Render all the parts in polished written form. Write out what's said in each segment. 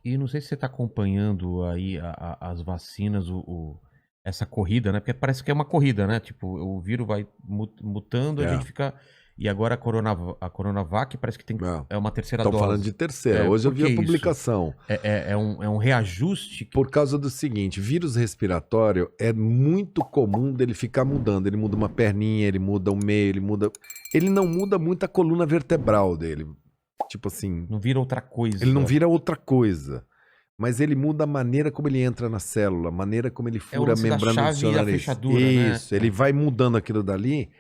E não sei se você está acompanhando aí as vacinas, essa corrida, né? Porque parece que é uma corrida, né? Tipo, o vírus vai mutando, a É, gente fica. E agora a Coronavac parece que tem é. é uma terceira Estão falando dose. de terceira. Hoje eu Por vi que a isso? publicação. É um reajuste? Por causa do seguinte, vírus respiratório é muito comum dele ficar mudando. Ele muda uma perninha, ele muda o meio, ele muda. Ele não muda muito a coluna vertebral dele. Tipo assim, Não vira outra ele não coisa. vira outra coisa. Mas ele muda a maneira como ele entra na célula, a maneira como ele É o fura a lance da membrana do chave seu e a nariz. fechadura, né? Isso, ele vai mudando aquilo dali.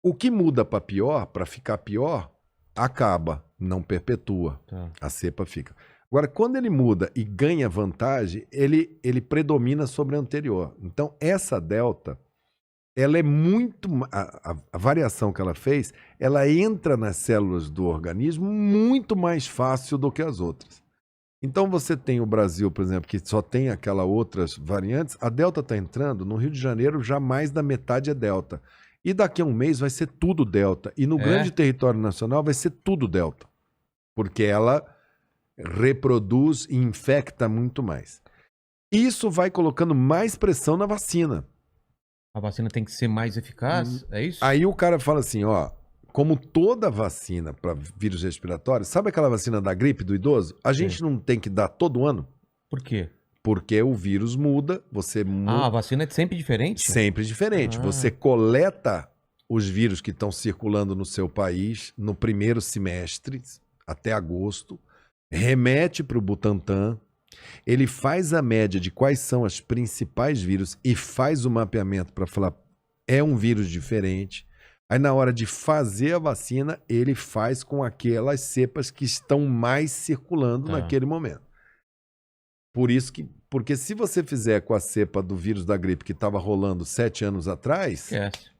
O que muda para pior, para ficar pior, acaba, não perpetua. Tá. A cepa fica. Agora, quando ele muda e ganha vantagem, ele predomina sobre a anterior. Então, essa delta, ela é muito. A variação que ela fez, ela entra nas células do organismo muito mais fácil do que as outras. Então, você tem o Brasil, por exemplo, que só tem aquela outras variantes. A delta está entrando, no Rio de Janeiro, já mais da metade é delta. E daqui a um mês vai ser tudo delta. E no grande território nacional vai ser tudo delta. Porque ela reproduz e infecta muito mais. Isso vai colocando mais pressão na vacina. A vacina tem que ser mais eficaz? É isso? Aí o cara fala assim, ó, como toda vacina para vírus respiratório, sabe aquela vacina da gripe do idoso? A gente não tem que dar todo ano? Por quê? Porque o vírus muda, você A vacina é sempre diferente? sempre diferente. Ah. Você coleta os vírus que estão circulando no seu país no primeiro semestre, até agosto, remete para o Butantan, ele faz a média de quais são as principais vírus e faz o mapeamento para falar é um vírus diferente. Aí na hora de fazer a vacina, ele faz com aquelas cepas que estão mais circulando naquele momento. Por isso que, porque se você fizer com a cepa do vírus da gripe que estava rolando 7 anos atrás, Esquece.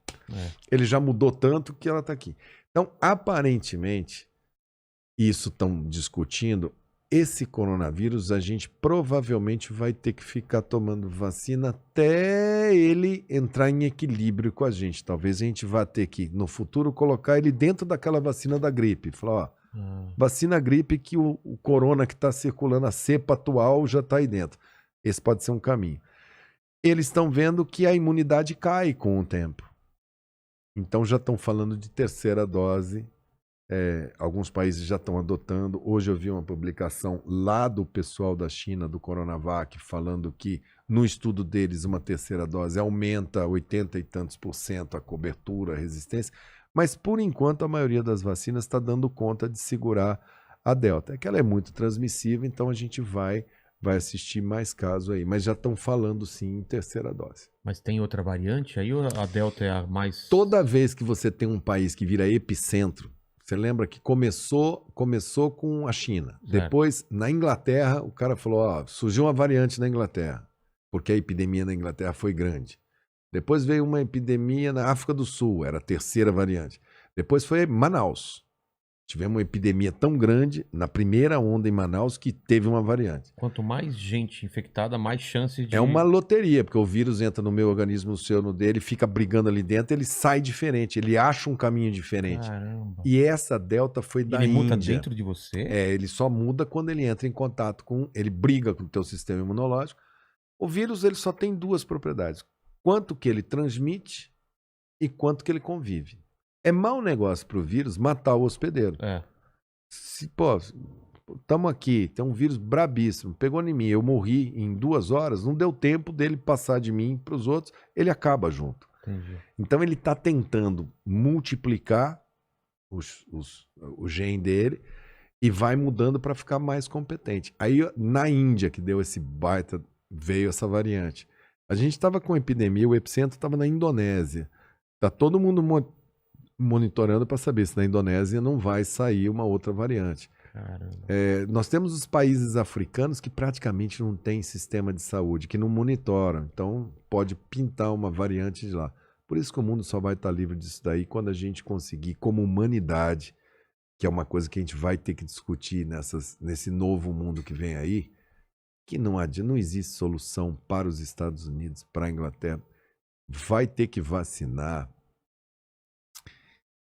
ele já mudou tanto que ela está aqui. Então, aparentemente, isso estão discutindo, esse coronavírus a gente provavelmente vai ter que ficar tomando vacina até ele entrar em equilíbrio com a gente. Talvez a gente vá ter que, no futuro, colocar ele dentro daquela vacina da gripe. Falar, ó, vacina gripe que o corona que está circulando, a cepa atual já está aí dentro. Esse pode ser um caminho. Eles estão vendo que a imunidade cai com o tempo. Então já estão falando de terceira dose. Alguns países já estão adotando. Hoje eu vi uma publicação lá do pessoal da China, do Coronavac, falando que no estudo deles uma terceira dose aumenta 80 e tantos % a cobertura, a resistência. Mas, por enquanto, a maioria das vacinas está dando conta de segurar a Delta. É que ela é muito transmissível, então a gente vai assistir mais casos aí. Mas já estão falando, sim, em terceira dose. Mas tem outra variante aí ou a Delta é a mais... Toda vez que você tem um país que vira epicentro, você lembra que começou com a China. Certo. Depois, na Inglaterra, o cara falou, ó, surgiu uma variante na Inglaterra, porque a epidemia na Inglaterra foi grande. Depois veio uma epidemia na África do Sul, era a terceira variante. Depois foi Manaus. Tivemos uma epidemia tão grande na primeira onda em Manaus que teve uma variante. Quanto mais gente infectada, mais chances de... É uma loteria, porque o vírus entra no meu organismo, no seu, no dele, fica brigando ali dentro, ele sai diferente, ele acha um caminho diferente. Caramba. E essa delta foi da Ele muta Índia. dentro de você? Ele só muda quando ele entra em contato com... Ele briga com o teu sistema imunológico. O vírus ele só tem duas propriedades. Quanto que ele transmite e quanto que ele convive. É mau negócio para o vírus matar o hospedeiro. Se, pô, estamos aqui, tem um vírus brabíssimo, pegou em mim, eu morri em 2 horas, não deu tempo dele passar de mim para os outros, ele acaba junto. Entendi. Então ele está tentando multiplicar o gene dele e vai mudando para ficar mais competente. Aí na Índia, que deu esse baita, veio essa variante. A gente estava com epidemia, o epicentro estava na Indonésia. Está todo mundo monitorando para saber se na Indonésia não vai sair uma outra variante. Nós temos os países africanos que praticamente não têm sistema de saúde, que não monitoram. Então pode pintar uma variante de lá. Por isso que o mundo só vai estar livre disso daí quando a gente conseguir, como humanidade, que é uma coisa que a gente vai ter que discutir nesse novo mundo que vem aí, que não existe solução para os Estados Unidos, para a Inglaterra. Vai ter que vacinar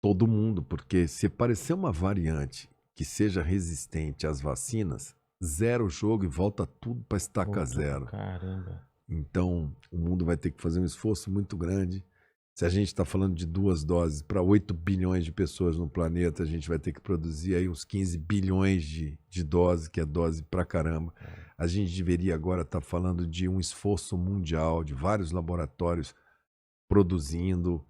todo mundo, porque se aparecer uma variante que seja resistente às vacinas, zero o jogo e volta tudo para estaca Volta, zero. Caramba. Então, o mundo vai ter que fazer um esforço muito grande. Se a gente está falando de 2 doses para 8 bilhões de pessoas no planeta, a gente vai ter que produzir aí uns 15 bilhões de doses, que é dose pra caramba. A gente deveria agora estar falando de um esforço mundial, de vários laboratórios produzindo.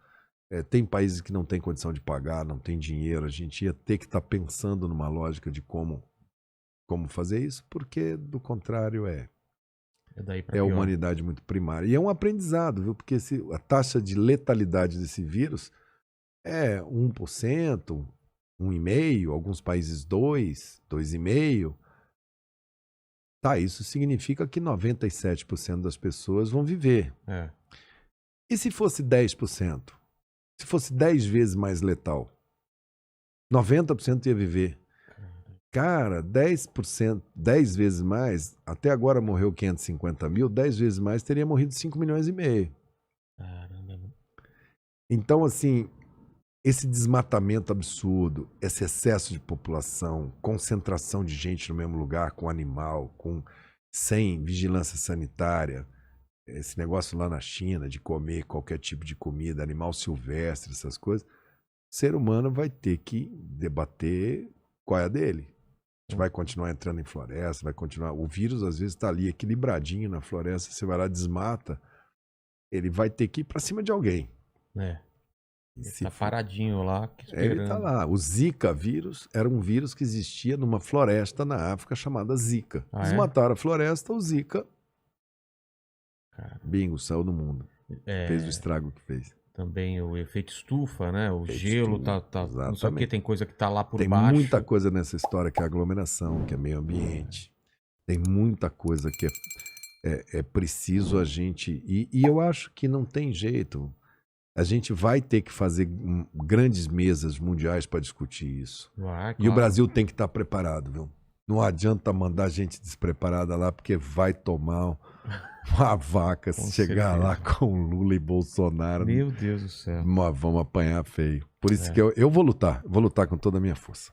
Tem países que não têm condição de pagar, não tem dinheiro. A gente ia ter que estar pensando numa lógica de como fazer isso, porque do contrário daí pra é a pior. humanidade muito primária. E é um aprendizado, viu? Porque a taxa de letalidade desse vírus é 1%, 1,5%, alguns países 2%, 2,5%. Tá, isso significa que 97% das pessoas vão viver. E se fosse 10%? Se fosse 10 vezes mais letal? 90% ia viver. Cara, 10%, 10 vezes mais, até agora morreu 550 mil, 10 vezes mais teria morrido 5,5 milhões. Caramba. Então, assim, esse desmatamento absurdo, esse excesso de população, concentração de gente no mesmo lugar, com animal, sem vigilância sanitária, esse negócio lá na China de comer qualquer tipo de comida, animal silvestre, essas coisas, o ser humano vai ter que debater qual é a dele. A gente vai continuar entrando em floresta, vai continuar. O vírus às vezes está ali equilibradinho na floresta, você vai lá, desmata, ele vai ter que ir para cima de alguém. Ele tá paradinho lá, esperando. Ele tá lá. O Zika vírus era um vírus que existia numa floresta na África chamada Zika. Desmataram a floresta, o Zika. Bingo, saiu do mundo. Fez o estrago que fez. Também o efeito estufa, né? O gelo tá não sei o que, tem coisa que tá lá por baixo. Tem muita coisa nessa história que é aglomeração, que é meio ambiente. Tem muita coisa que é preciso a gente... E eu acho que não tem jeito. A gente vai ter que fazer grandes mesas mundiais para discutir isso. Claro. E o Brasil tem que estar preparado, viu? Não adianta mandar gente despreparada lá, porque vai tomar uma vaca se chegar lá com Lula e Bolsonaro. Meu Deus do céu. Vamos apanhar feio. Por isso que eu vou lutar com toda a minha força.